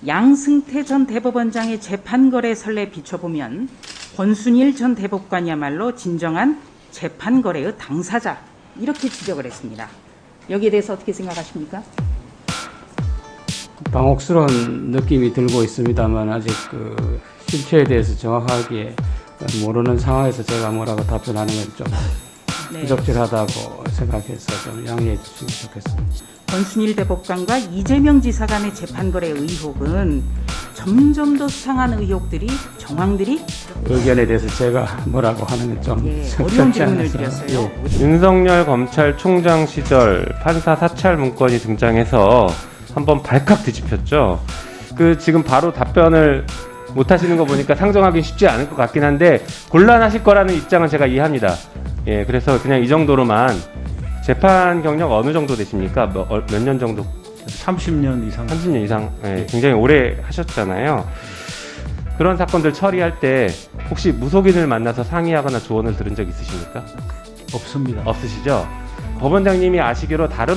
양승태 전 대법원장의 재판거래 선례에 비춰보면 권순일 전 대법관이야말로 진정한 재판거래의 당사자, 이렇게 지적을 했습니다. 여기에 대해서 어떻게 생각하십니까? 당혹스러운 느낌이 들고 있습니다만 아직 실체에 대해서 정확하게 모르는 상황에서 제가 뭐라고 답변하는 건 좀 부적절하다고 생각해서 좀 양해해 주시면 좋겠습니다. 권순일 대법관과 이재명 지사 간의 재판거래 의혹은 점점 더 수상한 의혹들이, 정황들이 의견에 대해서 제가 뭐라고 하는 건 좀 어려운 질문을 드렸어요. 윤석열 검찰총장 시절 판사 사찰 문건이 등장해서 한번 발칵 뒤집혔죠. 지금 바로 답변을 못 하시는 거 보니까 상정하기 쉽지 않을 것 같긴 한데 곤란하실 거라는 입장은 제가 이해합니다. 예, 그래서 그냥 이 정도로만. 재판 경력 어느 정도 되십니까? 몇 년 정도? 30년 이상. 30년 이상. 예, 굉장히 오래 하셨잖아요. 그런 사건들 처리할 때 혹시 무속인을 만나서 상의하거나 조언을 들은 적 있으십니까? 없습니다. 없으시죠? 법원장님이 아시기로 다른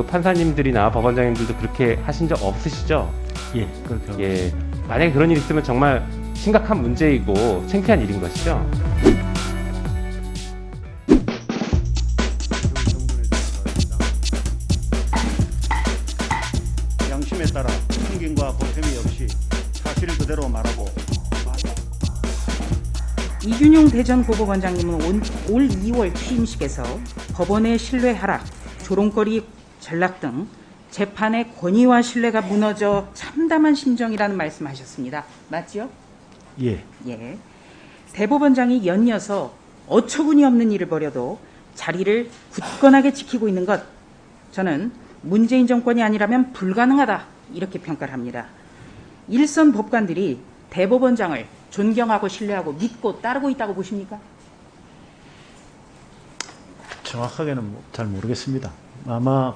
판사님들이나 법원장님들도 그렇게 하신 적 없으시죠? 예, 그렇게. 예. 만약에 그런 일이 있으면 정말 심각한 문제이고 창피한 일인 것이죠. 양심에 따라 편견과 보탬이 없이 사실 그대로 말하고. 이균용 대전 고법원장님은 올 2월 취임식에서 법원의 신뢰 하락, 조롱거리 전락 등 재판의 권위와 신뢰가 무너져 참담한 심정이라는 말씀하셨습니다. 맞죠? 예. 예. 대법원장이 연이어서 어처구니 없는 일을 벌여도 자리를 굳건하게 지키고 있는 것, 저는 문재인 정권이 아니라면 불가능하다, 이렇게 평가를 합니다. 일선 법관들이 대법원장을 존경하고 신뢰하고 믿고 따르고 있다고 보십니까? 정확하게는 잘 모르겠습니다. 아마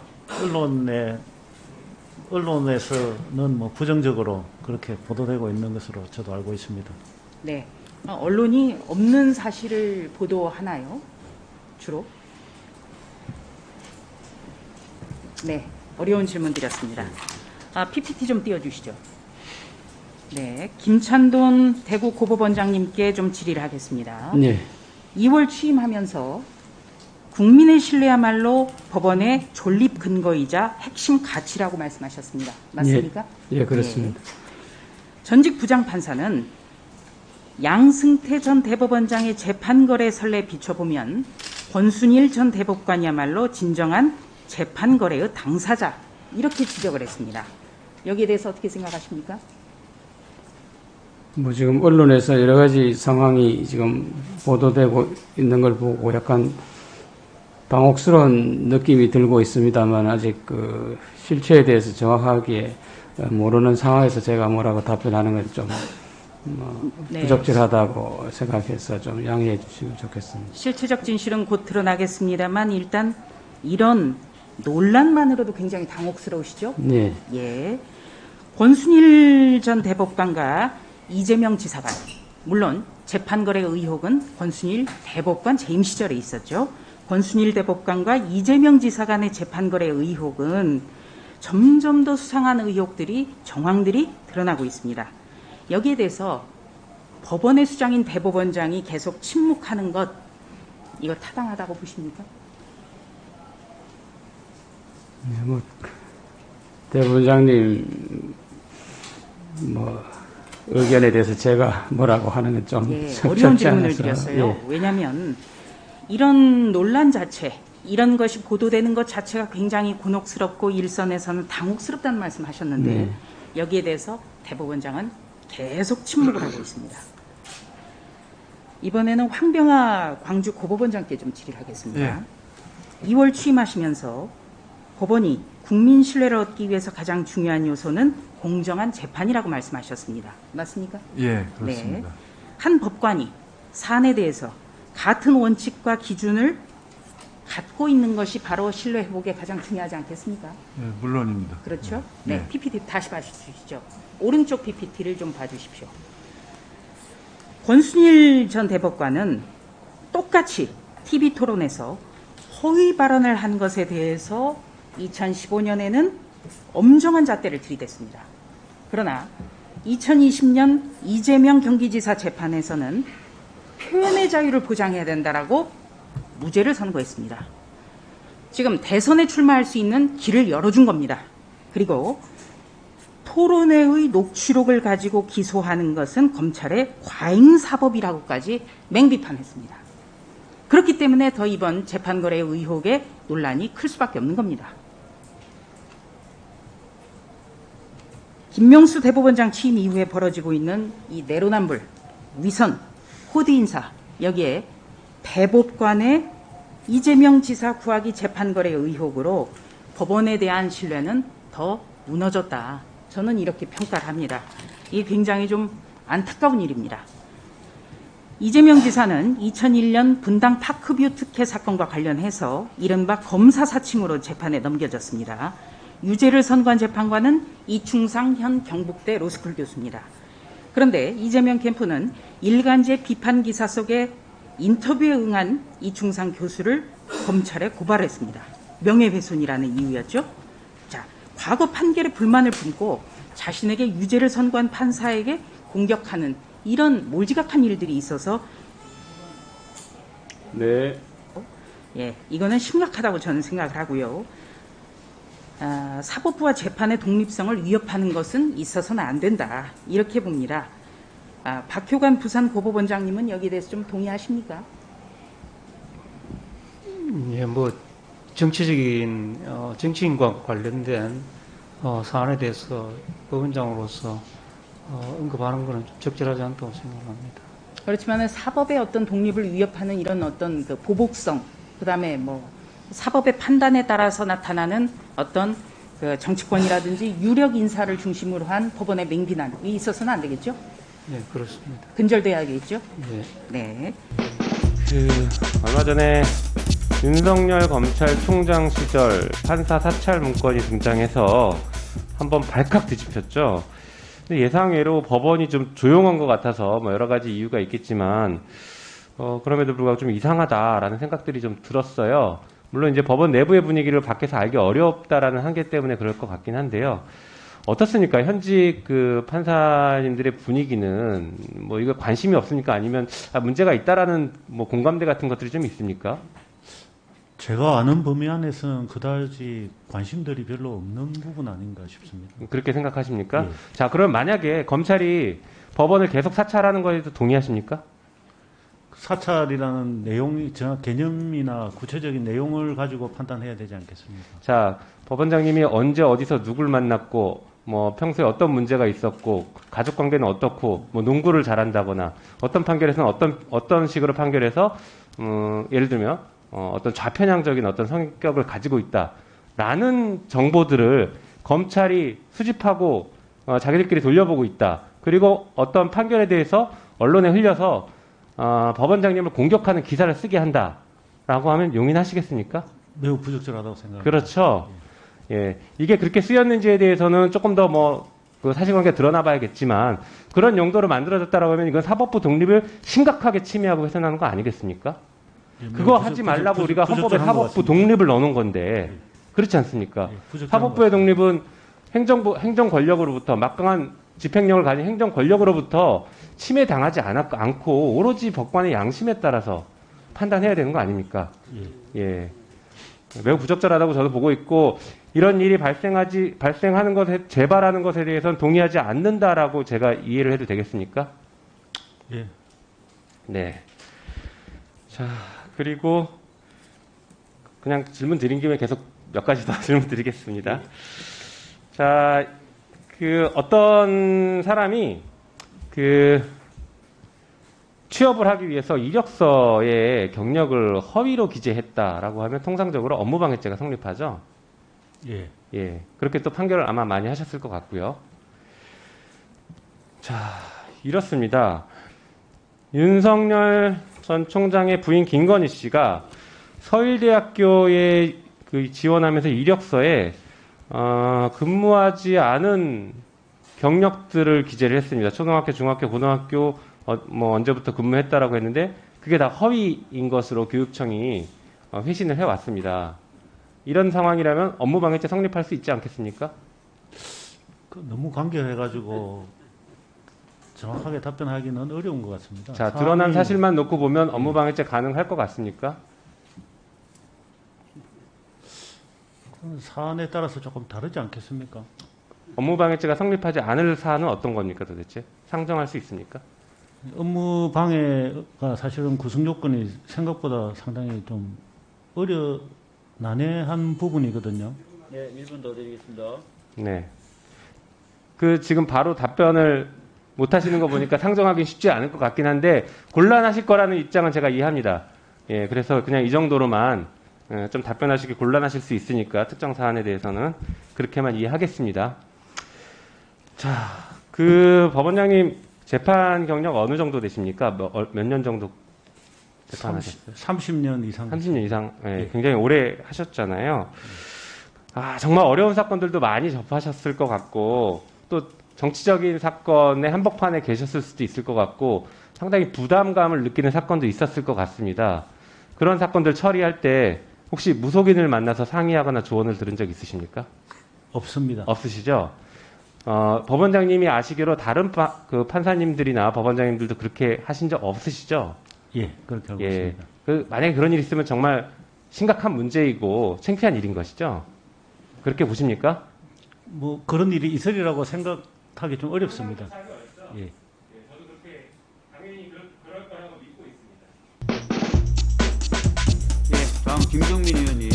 언론에서는 부정적으로 그렇게 보도되고 있는 것으로 저도 알고 있습니다. 네. 언론이 없는 사실을 보도하나요? 주로? 네. 어려운 질문 드렸습니다. PPT 좀 띄워주시죠. 네. 김찬돈 대구 고법원장님께 좀 질의를 하겠습니다. 네. 2월 취임하면서 국민의 신뢰야말로 법원의 존립 근거이자 핵심 가치라고 말씀하셨습니다. 맞습니까? 예, 그렇습니다. 전직 부장판사는 양승태 전 대법원장의 재판거래 선례에 비춰보면 권순일 전 대법관이야말로 진정한 재판거래의 당사자, 이렇게 지적을 했습니다. 여기에 대해서 어떻게 생각하십니까? 지금 언론에서 여러 가지 상황이 지금 보도되고 있는 걸 보고 약간 당혹스러운 느낌이 들고 있습니다만 아직 실체에 대해서 정확하게 모르는 상황에서 제가 뭐라고 답변하는 건 좀 부적절하다고 생각해서 좀 양해해 주시면 좋겠습니다. 실체적 진실은 곧 드러나겠습니다만 일단 이런 논란만으로도 굉장히 당혹스러우시죠? 네. 예. 권순일 전 대법관과 이재명 지사 간, 물론 재판거래 의혹은 권순일 대법관 재임 시절에 있었죠. 권순일 대법관과 이재명 지사 간의 재판거래 의혹은 점점 더 수상한 의혹들이, 정황들이 드러나고 있습니다. 여기에 대해서 법원의 수장인 대법원장이 계속 침묵하는 것, 이거 타당하다고 보십니까? 네, 대법원장님 의견에 대해서 제가 뭐라고 하는 건 좀 어려운 질문을 드렸어요. 왜냐하면 이런 논란 자체, 이런 것이 보도되는 것 자체가 굉장히 곤혹스럽고 일선에서는 당혹스럽다는 말씀하셨는데 여기에 대해서 대법원장은 계속 침묵을 하고 있습니다. 이번에는 황병아 광주 고법원장께 좀 질의를 하겠습니다. 2월 취임하시면서 법원이 국민 신뢰를 얻기 위해서 가장 중요한 요소는 공정한 재판이라고 말씀하셨습니다. 맞습니까? 예, 그렇습니다. 네. 한 법관이 사안에 대해서 같은 원칙과 기준을 갖고 있는 것이 바로 신뢰 회복에 가장 중요하지 않겠습니까? 예, 물론입니다. 그렇죠? 네. 네. PPT 다시 봐주시죠. 오른쪽 PPT를 좀 봐주십시오. 권순일 전 대법관은 똑같이 TV 토론에서 허위 발언을 한 것에 대해서 2015년에는 엄정한 잣대를 들이댔습니다. 그러나 2020년 이재명 경기지사 재판에서는 표현의 자유를 보장해야 된다라고 무죄를 선고했습니다. 지금 대선에 출마할 수 있는 길을 열어준 겁니다. 그리고 토론회의 녹취록을 가지고 기소하는 것은 검찰의 과잉사법이라고까지 맹비판했습니다. 그렇기 때문에 더 이번 재판거래 의혹의 논란이 클 수밖에 없는 겁니다. 김명수 대법원장 취임 이후에 벌어지고 있는 이 내로남불, 위선, 호드 인사, 여기에 대법관의 이재명 지사 구하기 재판거래 의혹으로 법원에 대한 신뢰는 더 무너졌다. 저는 이렇게 평가를 합니다. 이게 굉장히 좀 안타까운 일입니다. 이재명 지사는 2001년 분당 파크뷰 특혜 사건과 관련해서 이른바 검사 사칭으로 재판에 넘겨졌습니다. 유죄를 선고한 재판관은 이충상 현 경북대 로스쿨 교수입니다. 그런데 이재명 캠프는 일간지 비판 기사 속에 인터뷰에 응한 이충상 교수를 검찰에 고발했습니다. 명예훼손이라는 이유였죠. 자, 과거 판결에 불만을 품고 자신에게 유죄를 선고한 판사에게 공격하는 이런 몰지각한 일들이 있어서 네. 이거는 심각하다고 저는 생각을 하고요. 사법부와 재판의 독립성을 위협하는 것은 있어서는 안 된다. 이렇게 봅니다. 박효관 부산고법원장님은 여기에 대해서 좀 동의하십니까? 예, 뭐 정치적인 정치인과 관련된 사안에 대해서 법원장으로서 언급하는 것은 좀 적절하지 않다고 생각합니다. 그렇지만 사법의 어떤 독립을 위협하는 이런 어떤 그 보복성, 그다음에 뭐 사법의 판단에 따라서 나타나는 어떤 그 정치권이라든지 유력 인사를 중심으로 한 법원의 맹비난이 있어서는 안 되겠죠? 네, 그렇습니다. 근절돼야겠죠? 네. 네. 얼마 전에 윤석열 검찰총장 시절 판사 사찰 문건이 등장해서 한번 발칵 뒤집혔죠. 근데 예상외로 법원이 좀 조용한 것 같아서 뭐 여러 가지 이유가 있겠지만 그럼에도 불구하고 좀 이상하다라는 생각들이 좀 들었어요. 물론 이제 법원 내부의 분위기를 밖에서 알기 어렵다라는 한계 때문에 그럴 것 같긴 한데요. 어떻습니까? 현직 그 판사님들의 분위기는 뭐 이거 관심이 없습니까? 아니면 문제가 있다라는 뭐 공감대 같은 것들이 좀 있습니까? 제가 아는 범위 안에서는 그다지 관심들이 별로 없는 부분 아닌가 싶습니다. 그렇게 생각하십니까? 예. 자, 그럼 만약에 검찰이 법원을 계속 사찰하는 거에도 동의하십니까? 사찰이라는 내용이 개념이나 구체적인 내용을 가지고 판단해야 되지 않겠습니까? 자, 법원장님이 언제 어디서 누굴 만났고 뭐 평소에 어떤 문제가 있었고 가족 관계는 어떻고 뭐 농구를 잘한다거나 어떤 판결에서는 어떤 식으로 판결해서 예를 들면 어떤 좌편향적인 어떤 성격을 가지고 있다라는 정보들을 검찰이 수집하고 자기들끼리 돌려보고 있다. 그리고 어떤 판결에 대해서 언론에 흘려서 법원장님을 공격하는 기사를 쓰게 한다라고 하면 용인하시겠습니까? 매우 부적절하다고 생각합니다. 그렇죠. 예, 이게 그렇게 쓰였는지에 대해서는 조금 더 그 사실관계 드러나봐야겠지만 그런 용도로 만들어졌다라고 하면 이건 사법부 독립을 심각하게 침해하고 훼손하는 거 아니겠습니까? 예, 그거 하지 말라고 우리가 헌법에 사법부 독립을 넣는 건데 그렇지 않습니까? 사법부의 독립은 행정 권력으로부터 막강한 집행력을 가진 행정 권력으로부터 침해당하지 않고 오로지 법관의 양심에 따라서 판단해야 되는 거 아닙니까? 예. 매우 부적절하다고 저도 보고 있고 이런 일이 발생하는 것에 재발하는 것에 대해서는 동의하지 않는다라고 제가 이해를 해도 되겠습니까? 예. 네. 자, 그리고 그냥 질문 드린 김에 계속 몇 가지 더 질문 드리겠습니다. 자, 어떤 사람이 취업을 하기 위해서 이력서에 경력을 허위로 기재했다라고 하면 통상적으로 업무방해죄가 성립하죠. 예. 예. 그렇게 또 판결을 아마 많이 하셨을 것 같고요. 자, 이렇습니다. 윤석열 전 총장의 부인 김건희 씨가 서울대학교에 지원하면서 이력서에 근무하지 않은 경력들을 기재를 했습니다. 초등학교, 중학교, 고등학교 뭐 언제부터 근무했다라고 했는데 그게 다 허위인 것으로 교육청이 회신을 해왔습니다. 이런 상황이라면 업무방해죄 성립할 수 있지 않겠습니까? 너무 간결해가지고 정확하게 답변하기는 어려운 것 같습니다. 자, 드러난 사안이- 사실만 놓고 보면 업무방해죄 가능할 것 같습니까? 그건 사안에 따라서 조금 다르지 않겠습니까? 업무방해죄가 성립하지 않을 사안은 어떤 겁니까 도대체? 상정할 수 있습니까? 업무 방해가 사실은 구성 요건이 생각보다 상당히 좀 난해한 부분이거든요. 네, 1분 더 드리겠습니다. 네. 그 지금 바로 답변을 못 하시는 거 보니까 상정하기 쉽지 않을 것 같긴 한데 곤란하실 거라는 입장은 제가 이해합니다. 예, 그래서 그냥 이 정도로만 좀 답변하시기 곤란하실 수 있으니까 특정 사안에 대해서는 그렇게만 이해하겠습니다. 자, 그 법원장님 재판 경력 어느 정도 되십니까? 몇 년 정도 재판하셨어요? 30년 이상. 30년 이상, 예, 굉장히 오래 하셨잖아요. 아, 정말 어려운 사건들도 많이 접하셨을 것 같고, 또 정치적인 사건의 한복판에 계셨을 수도 있을 것 같고, 상당히 부담감을 느끼는 사건도 있었을 것 같습니다. 그런 사건들 처리할 때 혹시 무속인을 만나서 상의하거나 조언을 들은 적 있으십니까? 없습니다. 없으시죠? 법원장님이 아시기로 다른 그 판사님들이나 법원장님들도 그렇게 하신 적 없으시죠? 예, 그렇게 알고 예. 있습니다. 만약에 그런 일이 있으면 정말 심각한 문제이고 창피한 일인 것이죠? 그렇게 보십니까? 뭐 그런 일이 있으리라고 생각하기 좀 어렵습니다. 예. 저도 그렇게 당연히 그럴 거라고 믿고 있습니다. 예, 다음 김종민 의원님.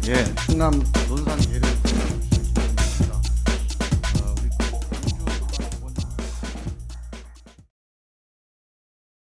예, 충남